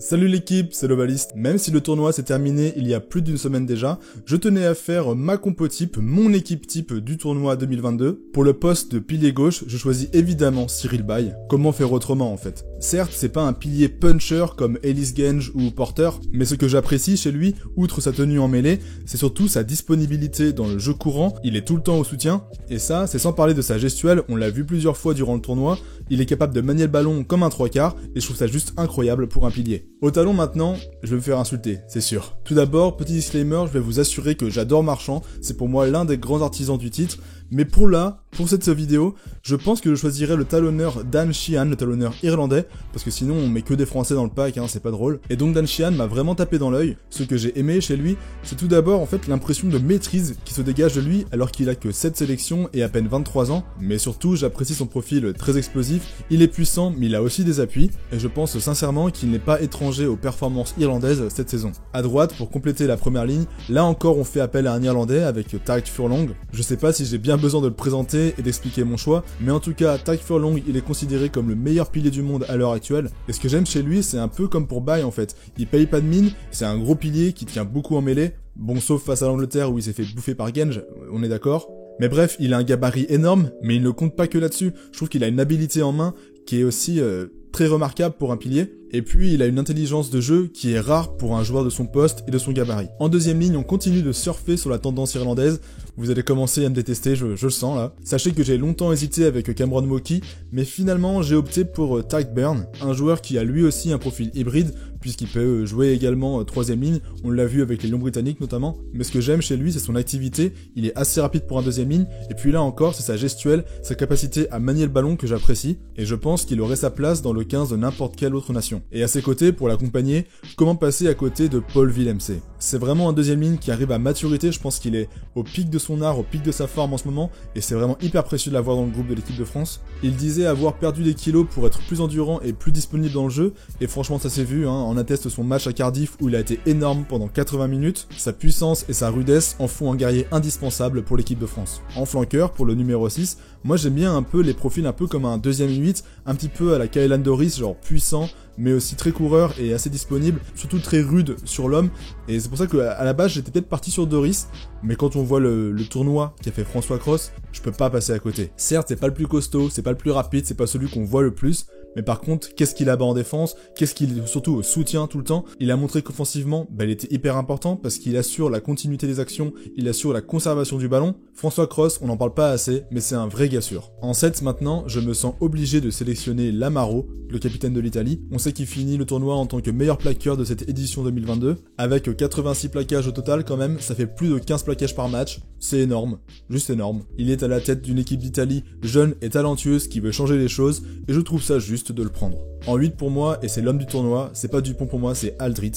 Salut l'équipe, c'est l'Ovaliste. Même si le tournoi s'est terminé il y a plus d'une semaine déjà, je tenais à faire ma compo type, mon équipe type du tournoi 2022. Pour le poste de pilier gauche, je choisis évidemment Cyril Bay. Comment faire autrement en fait? Certes, c'est pas un pilier puncher comme Ellis Genge ou Porter, mais ce que j'apprécie chez lui, outre sa tenue en mêlée, c'est surtout sa disponibilité dans le jeu courant, il est tout le temps au soutien, et ça, c'est sans parler de sa gestuelle, on l'a vu plusieurs fois durant le tournoi, il est capable de manier le ballon comme un 3/4, et je trouve ça juste incroyable pour un pilier. Au talon maintenant, je vais me faire insulter, c'est sûr. Tout d'abord, petit disclaimer, je vais vous assurer que j'adore Marchand, c'est pour moi l'un des grands artisans du titre, mais pour cette vidéo, je pense que je choisirais le talonneur Dan Sheehan, le talonneur irlandais, parce que sinon on met que des Français dans le pack, hein, c'est pas drôle. Et donc Dan Sheehan m'a vraiment tapé dans l'œil. Ce que j'ai aimé chez lui, c'est tout d'abord en fait l'impression de maîtrise qui se dégage de lui alors qu'il a que 7 sélections et à peine 23 ans. Mais surtout, j'apprécie son profil très explosif, il est puissant mais il a aussi des appuis, et je pense sincèrement qu'il n'est pas étranger aux performances irlandaises cette saison. À droite, pour compléter la première ligne, là encore on fait appel à un Irlandais avec Tadhg Furlong. Je sais pas si j'ai bien besoin de le présenter et d'expliquer mon choix, mais en tout cas, Tadhg Furlong, il est considéré comme le meilleur pilier du monde à l'heure actuelle, et ce que j'aime chez lui, c'est un peu comme pour Bay en fait, il paye pas de mine, c'est un gros pilier qui tient beaucoup en mêlée, bon sauf face à l'Angleterre où il s'est fait bouffer par Genge, on est d'accord. Mais bref, il a un gabarit énorme, mais il ne compte pas que là-dessus, je trouve qu'il a une habilité en main qui est aussi très remarquable pour un pilier, et puis il a une intelligence de jeu qui est rare pour un joueur de son poste et de son gabarit. En deuxième ligne, on continue de surfer sur la tendance irlandaise, vous allez commencer à me détester, je le sens là. Sachez que j'ai longtemps hésité avec Cameron Wauchie, mais finalement j'ai opté pour Tadhg Beirne, un joueur qui a lui aussi un profil hybride, puisqu'il peut jouer également troisième ligne, on l'a vu avec les Lions britanniques notamment, mais ce que j'aime chez lui c'est son activité, il est assez rapide pour un deuxième ligne, et puis là encore c'est sa gestuelle, sa capacité à manier le ballon que j'apprécie, et je pense qu'il aurait sa place dans le 15 de n'importe quelle autre nation. Et à ses côtés, pour l'accompagner, comment passer à côté de Paul Willemse? C'est vraiment un deuxième ligne qui arrive à maturité, je pense qu'il est au pic de son art, au pic de sa forme en ce moment, et c'est vraiment hyper précieux de l'avoir dans le groupe de l'équipe de France. Il disait avoir perdu des kilos pour être plus endurant et plus disponible dans le jeu, et franchement ça s'est vu, hein, on atteste son match à Cardiff où il a été énorme pendant 80 minutes, sa puissance et sa rudesse en font un guerrier indispensable pour l'équipe de France. En flanqueur, pour le numéro 6, moi j'aime bien un peu les profils un peu comme un deuxième 8, un petit peu à la Caelan Doris, genre puissant, mais aussi très coureur et assez disponible, surtout très rude sur l'homme, et c'est pour ça qu'à la base j'étais peut-être parti sur Doris, mais quand on voit le tournoi qu'a fait François Cross, je peux pas passer à côté. Certes, c'est pas le plus costaud, c'est pas le plus rapide, c'est pas celui qu'on voit le plus, mais par contre, qu'est-ce qu'il abat en défense, qu'est-ce qu'il surtout soutient tout le temps. Il a montré qu'offensivement, il était hyper important parce qu'il assure la continuité des actions, il assure la conservation du ballon. François Cross, on n'en parle pas assez, mais c'est un vrai gars sûr. En 7 maintenant, je me sens obligé de sélectionner Lamaro, le capitaine de l'Italie. On sait qu'il finit le tournoi en tant que meilleur plaqueur de cette édition 2022, avec 86 plaquages au total quand même, ça fait plus de 15 plaquages par match, c'est énorme, juste énorme. Il est à la tête d'une équipe d'Italie jeune et talentueuse qui veut changer les choses, et je trouve ça juste de le prendre. En 8 pour moi, et c'est l'homme du tournoi, c'est pas Dupont pour moi, c'est Aldrit.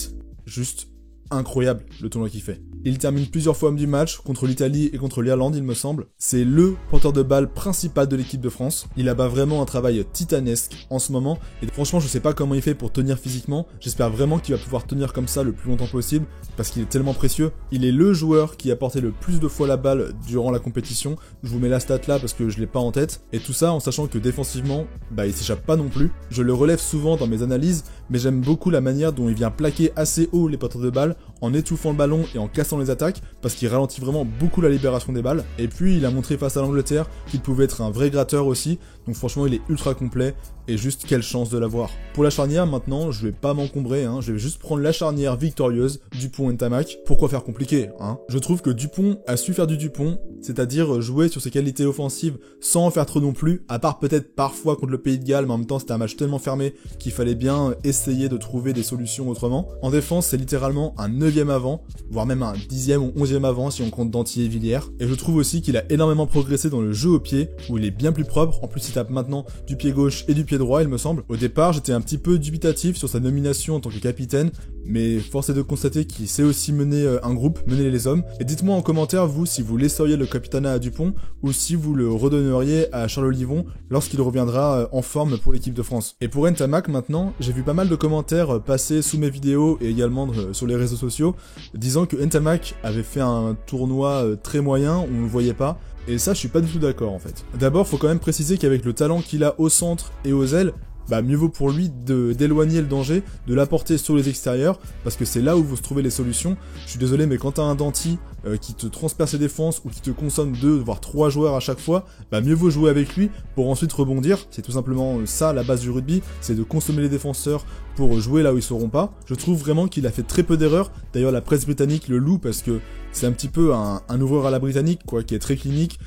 Juste incroyable le tournoi qu'il fait. Il termine plusieurs fois homme du match, contre l'Italie et contre l'Irlande il me semble. C'est le porteur de balle principal de l'équipe de France. Il abat vraiment un travail titanesque en ce moment, et franchement je sais pas comment il fait pour tenir physiquement, j'espère vraiment qu'il va pouvoir tenir comme ça le plus longtemps possible, parce qu'il est tellement précieux. Il est le joueur qui a porté le plus de fois la balle durant la compétition, je vous mets la stat là parce que je l'ai pas en tête, et tout ça en sachant que défensivement, il s'échappe pas non plus. Je le relève souvent dans mes analyses, mais j'aime beaucoup la manière dont il vient plaquer assez haut les porteurs de balle, en étouffant le ballon et en cassant les attaques, parce qu'il ralentit vraiment beaucoup la libération des balles. Et puis il a montré face à l'Angleterre qu'il pouvait être un vrai gratteur aussi, donc franchement il est ultra complet, et juste quelle chance de l'avoir. Pour la charnière maintenant, je vais pas m'encombrer, hein, je vais juste prendre la charnière victorieuse, Dupont-Ntamak. Pourquoi faire compliqué, hein? Je trouve que Dupont a su faire du Dupont, c'est-à-dire jouer sur ses qualités offensives sans en faire trop non plus, à part peut-être parfois contre le Pays de Galles, mais en même temps c'était un match tellement fermé qu'il fallait bien essayer de trouver des solutions autrement. En défense, c'est littéralement un 9e avant, voire même un 10e ou 11e avant si on compte Danty et Villiers. Et je trouve aussi qu'il a énormément progressé dans le jeu au pied, où il est bien plus propre, en plus il tape maintenant du pied gauche et du pied droit il me semble. Au départ j'étais un petit peu dubitatif sur sa nomination en tant que capitaine, mais force est de constater qu'il sait aussi mener un groupe, mener les hommes. Et dites-moi en commentaire vous si vous laisseriez le capitanat à Dupont, ou si vous le redonneriez à Charles Olivon lorsqu'il reviendra en forme pour l'équipe de France. Et pour Ntamak maintenant, j'ai vu pas mal de commentaires passer sous mes vidéos et également sur les réseaux sociaux, disant que Ntamak avait fait un tournoi très moyen, on ne le voyait pas, et ça je suis pas du tout d'accord en fait. D'abord faut quand même préciser qu'avec le talent qu'il a au centre et aux ailes, bah mieux vaut pour lui d'éloigner le danger, de l'apporter sur les extérieurs, parce que c'est là où vous se trouvez les solutions. Je suis désolé, mais quand t'as un Danti qui te transperce les défenses ou qui te consomme 2 voire 3 joueurs à chaque fois, bah mieux vaut jouer avec lui pour ensuite rebondir. C'est tout simplement ça la base du rugby, c'est de consommer les défenseurs pour jouer là où ils sauront pas. Je trouve vraiment qu'il a fait très peu d'erreurs. D'ailleurs la presse britannique le loue parce que c'est un petit peu un ouvreur à la britannique quoi, qui est très clinique,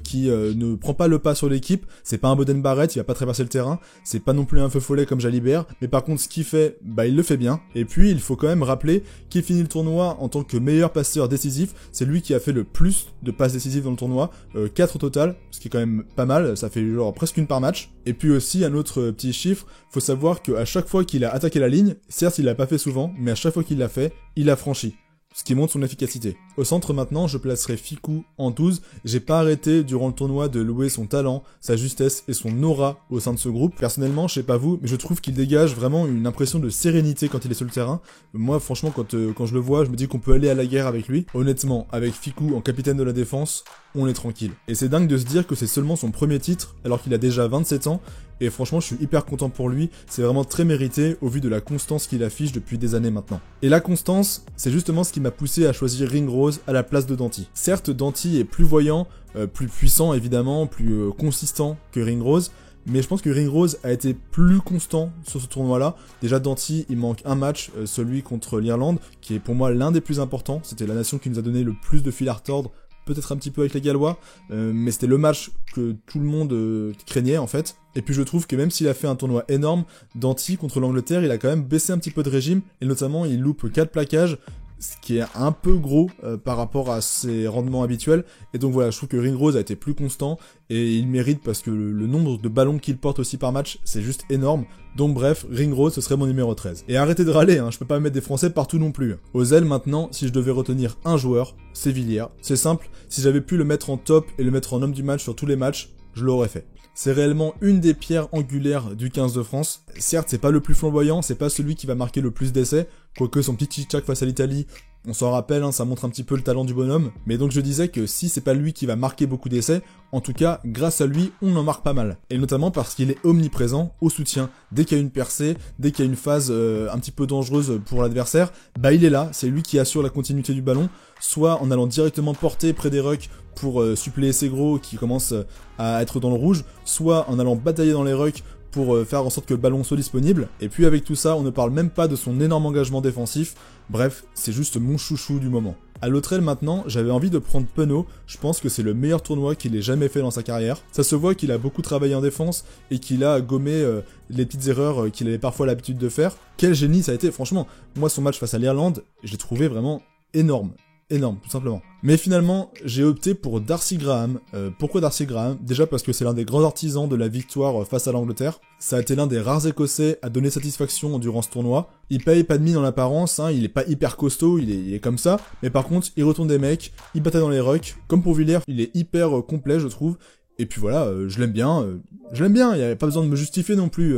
qui ne prend pas le pas sur l'équipe. C'est pas un Boden Barrett, il va pas traverser le terrain, c'est pas non plus un feu follet comme Jalibert, mais par contre ce qu'il fait, bah il le fait bien. Et puis il faut quand même rappeler qu'il finit le tournoi en tant que meilleur passeur décisif. C'est lui qui a fait le plus de passes décisives dans le tournoi, 4 au total, ce qui est quand même pas mal, ça fait genre presque une par match. Et puis aussi un autre petit chiffre, faut savoir qu'à chaque fois qu'il a attaqué la ligne, certes il l'a pas fait souvent, mais à chaque fois qu'il l'a fait, il a franchi, ce qui montre son efficacité. Au centre maintenant, je placerai Fickou en 12. J'ai pas arrêté durant le tournoi de louer son talent, sa justesse et son aura au sein de ce groupe. Personnellement, je sais pas vous, mais je trouve qu'il dégage vraiment une impression de sérénité quand il est sur le terrain. Moi, franchement, quand je le vois, je me dis qu'on peut aller à la guerre avec lui. Honnêtement, avec Fickou en capitaine de la défense, on est tranquille. Et c'est dingue de se dire que c'est seulement son premier titre, alors qu'il a déjà 27 ans, et franchement je suis hyper content pour lui, c'est vraiment très mérité au vu de la constance qu'il affiche depuis des années maintenant. Et la constance, c'est justement ce qui m'a poussé à choisir Ringrose à la place de Danti. Certes, Danti est plus voyant, plus puissant évidemment, plus consistant que Ringrose, mais je pense que Ringrose a été plus constant sur ce tournoi-là. Déjà Danti, il manque un match, celui contre l'Irlande, qui est pour moi l'un des plus importants, c'était la nation qui nous a donné le plus de fil à retordre, peut-être un petit peu avec les Gallois, mais c'était le match que tout le monde craignait en fait. Et puis je trouve que même s'il a fait un tournoi énorme, Danti contre l'Angleterre, il a quand même baissé un petit peu de régime, et notamment il loupe 4 plaquages, ce qui est un peu gros par rapport à ses rendements habituels. Et donc voilà, je trouve que Ringrose a été plus constant, et il mérite parce que le nombre de ballons qu'il porte aussi par match, c'est juste énorme. Donc bref, Ringrose, ce serait mon numéro 13. Et arrêtez de râler, hein, je peux pas mettre des Français partout non plus. Aux ailes maintenant, si je devais retenir un joueur, c'est Villiers. C'est simple, si j'avais pu le mettre en top et le mettre en homme du match sur tous les matchs, je l'aurais fait. C'est réellement une des pierres angulaires du 15 de France. Certes, c'est pas le plus flamboyant, c'est pas celui qui va marquer le plus d'essais, quoique son petit tchic-tchac face à l'Italie, on s'en rappelle, hein, ça montre un petit peu le talent du bonhomme. Mais donc je disais que si c'est pas lui qui va marquer beaucoup d'essais, en tout cas, grâce à lui, on en marque pas mal. Et notamment parce qu'il est omniprésent au soutien. Dès qu'il y a une percée, dès qu'il y a une phase un petit peu dangereuse pour l'adversaire, bah il est là, c'est lui qui assure la continuité du ballon, soit en allant directement porter près des rucks pour suppléer ses gros qui commencent à être dans le rouge, soit en allant batailler dans les rucks pour faire en sorte que le ballon soit disponible. Et puis avec tout ça, on ne parle même pas de son énorme engagement défensif. Bref, c'est juste mon chouchou du moment. À l'autre aile maintenant, j'avais envie de prendre Penaud, je pense que c'est le meilleur tournoi qu'il ait jamais fait dans sa carrière. Ça se voit qu'il a beaucoup travaillé en défense et qu'il a gommé les petites erreurs qu'il avait parfois l'habitude de faire. Quel génie ça a été, franchement. Moi son match face à l'Irlande, je l'ai trouvé vraiment énorme. Énorme, tout simplement. Mais finalement, j'ai opté pour Darcy Graham. Pourquoi Darcy Graham? Déjà parce que c'est l'un des grands artisans de la victoire face à l'Angleterre. Ça a été l'un des rares Écossais à donner satisfaction durant ce tournoi. Il paye pas de mine en apparence, hein, il est pas hyper costaud, il est comme ça. Mais par contre, il retourne des mecs, il bataille dans les rucks. Comme pour Villiers, il est hyper complet, je trouve. Et puis voilà, je l'aime bien, il y avait pas besoin de me justifier non plus.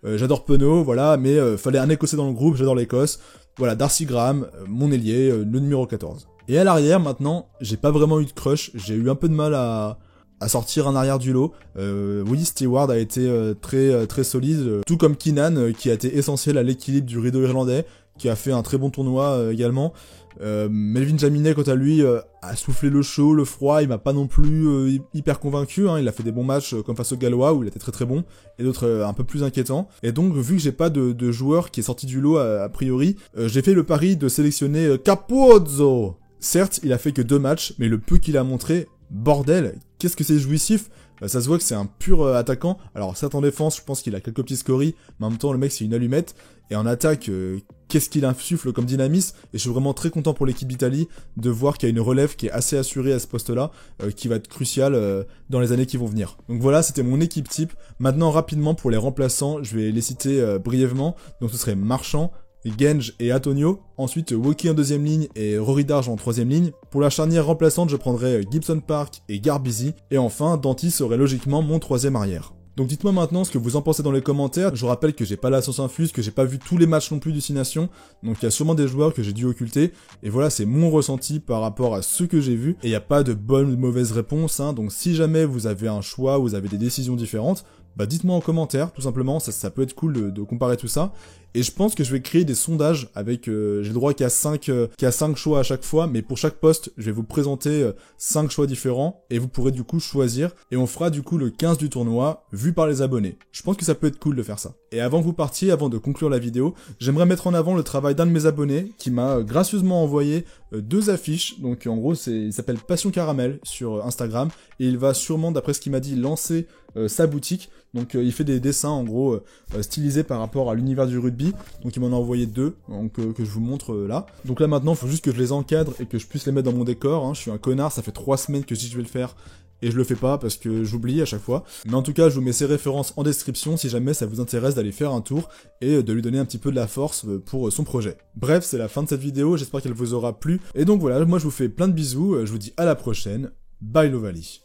J'adore Penaud, voilà, mais fallait un Écossais dans le groupe, j'adore l'Écosse. Voilà, Darcy Graham, mon ailier, le numéro 14. Et à l'arrière, maintenant, j'ai pas vraiment eu de crush, j'ai eu un peu de mal à sortir un arrière du lot. Oui, Stewart a été très solide, tout comme Keenan, qui a été essentiel à l'équilibre du rideau irlandais, qui a fait un très bon tournoi également. Melvin Jaminet, quant à lui, a soufflé le chaud, le froid, il m'a pas non plus hyper convaincu, hein. Il a fait des bons matchs comme face au Gallois, où il était très bon, et d'autres un peu plus inquiétants. Et donc, vu que j'ai pas de joueur qui est sorti du lot a priori, j'ai fait le pari de sélectionner Capozzo. Certes, il a fait que 2 matchs, mais le peu qu'il a montré, bordel, qu'est-ce que c'est jouissif. Ça se voit que c'est un pur attaquant. Alors certes en défense, je pense qu'il a quelques petits scories, mais en même temps le mec c'est une allumette. Et en attaque, qu'est-ce qu'il insuffle comme dynamisme. Et je suis vraiment très content pour l'équipe d'Italie de voir qu'il y a une relève qui est assez assurée à ce poste-là, qui va être cruciale dans les années qui vont venir. Donc voilà, c'était mon équipe type. Maintenant rapidement pour les remplaçants, je vais les citer brièvement. Donc ce serait Marchand, Genge et Antonio, ensuite Woki en deuxième ligne et Rory Darge en troisième ligne. Pour la charnière remplaçante, je prendrais Gibson Park et Garbisi, et enfin Danti serait logiquement mon troisième arrière. Donc dites-moi maintenant ce que vous en pensez dans les commentaires. Je rappelle que j'ai pas la sauce infuse, que j'ai pas vu tous les matchs non plus du 6 Nations, donc il y a sûrement des joueurs que j'ai dû occulter, et voilà, c'est mon ressenti par rapport à ce que j'ai vu, et il n'y a pas de bonne ou de mauvaise réponse, hein. Donc si jamais vous avez un choix, vous avez des décisions différentes, Bah dites-moi en commentaire, tout simplement, ça peut être cool de comparer tout ça. Et je pense que je vais créer des sondages avec, j'ai le droit qu'à 5 choix à chaque fois, mais pour chaque poste, je vais vous présenter 5 choix différents, et vous pourrez du coup choisir, et on fera du coup le 15 du tournoi, vu par les abonnés. Je pense que ça peut être cool de faire ça. Et avant que vous partiez, avant de conclure la vidéo, j'aimerais mettre en avant le travail d'un de mes abonnés, qui m'a gracieusement envoyé 2 affiches, donc en gros il s'appelle Passion Caramel sur Instagram, et il va sûrement, d'après ce qu'il m'a dit, lancer sa boutique. Donc il fait des dessins en gros stylisés par rapport à l'univers du rugby. Donc il m'en a envoyé 2 donc, que je vous montre là. Donc là maintenant il faut juste que je les encadre et que je puisse les mettre dans mon décor. Hein. Je suis un connard, ça fait 3 semaines que je dis que je vais le faire et je le fais pas parce que j'oublie à chaque fois. Mais en tout cas je vous mets ces références en description si jamais ça vous intéresse d'aller faire un tour et de lui donner un petit peu de la force pour son projet. Bref, c'est la fin de cette vidéo, j'espère qu'elle vous aura plu. Et donc voilà, moi je vous fais plein de bisous, je vous dis à la prochaine. Bye Lovali.